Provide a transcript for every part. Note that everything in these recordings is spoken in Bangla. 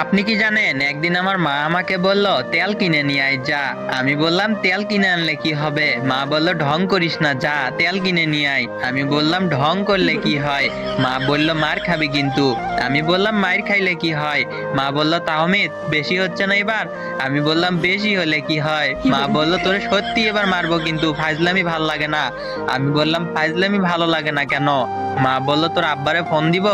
আপনি কি জানেন, একদিন আমার মা আমাকে বলল তেল কিনে নিয়ে আয় যা। আমি বললাম তেল কিনে আনলে কি হবে? মা বলল ঢং করিস না, যা তেল কিনে নিয়ে আয়। আমি বললাম ঢং করলে কি হয়? মা বলল মার খাবি কিন্তু। আমি বললাম মার খাইলে কি হয়? মা বলল তাহমিদ বেশি হচ্ছে না এবার? আমি বললাম বেশি হলে কি হয়? মা বলল তোরে সত্যি এবার মারবো কিন্তু, ফাজলামি ভাল লাগে না। আমি বললাম ফাজলামি ভালো লাগে না কেন? মা বলল তোর আব্বারে ফোন দিব।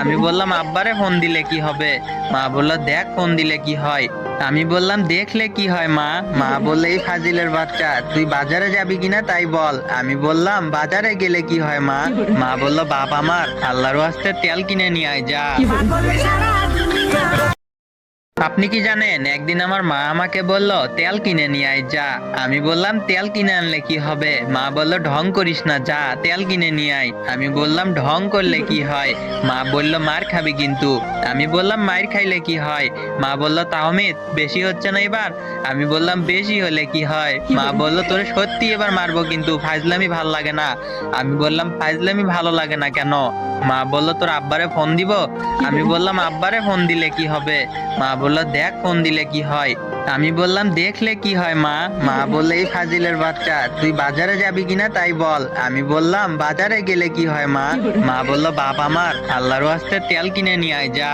আমি বললাম আব্বারে ফোন দিলে কি হবে? মা বলল দেখ ফোন দিলে কি হয়। আমি বললাম দেখলে কি হয় মা? মা বললে এই ফাজিলের বাচ্চা, তুই বাজারে যাবি কিনা তাই বল। আমি বললাম বাজারে গেলে কি হয় মা? মা বলল বাপ আমার, আল্লাহর ওয়াস্তে তেল কিনে নিয়ে আয় যা। আপনি কি জানেন, একদিন আমার মা আমাকে বলল তেল কিনে নিয়ে আয় যা। আমি বললাম তেল কিনে আনলে কি হবে? মা বলল ঢং করিস না, যা তেল কিনে নিয়ে আয়। আমি বললাম ঢং করলে কি হয়? মা বলল মার খাবি কিন্তু। আমি বললাম মার খাইলে কি হয়? মা বলল তাহমিদ বেশি হচ্ছে না এবার? আমি বললাম বেশি হলে কি হয়? মা বলল তোরে সত্যি এবার মারবো কিন্তু, ফাজলামি ভাল লাগে না। আমি বললাম ফাজলামি ভালো লাগে না কেন? মা বলল তোর আব্বারে ফোন দিব। আমি বললাম আব্বারে ফোন দিলে কি হবে? মা বলল দেখ ফোন দিলে কি হয়। আমি বললাম দেখলে কি হয় মা? মা বললে এই ফাজিলের বাচ্চা, তুই বাজারে যাবি কিনা তাই বল। আমি বললাম বাজারে গেলে কি হয় মা? মা বলল বাপ আমার, আল্লাহর ওয়াস্তে তেল কিনে নিয়ে আয় যা।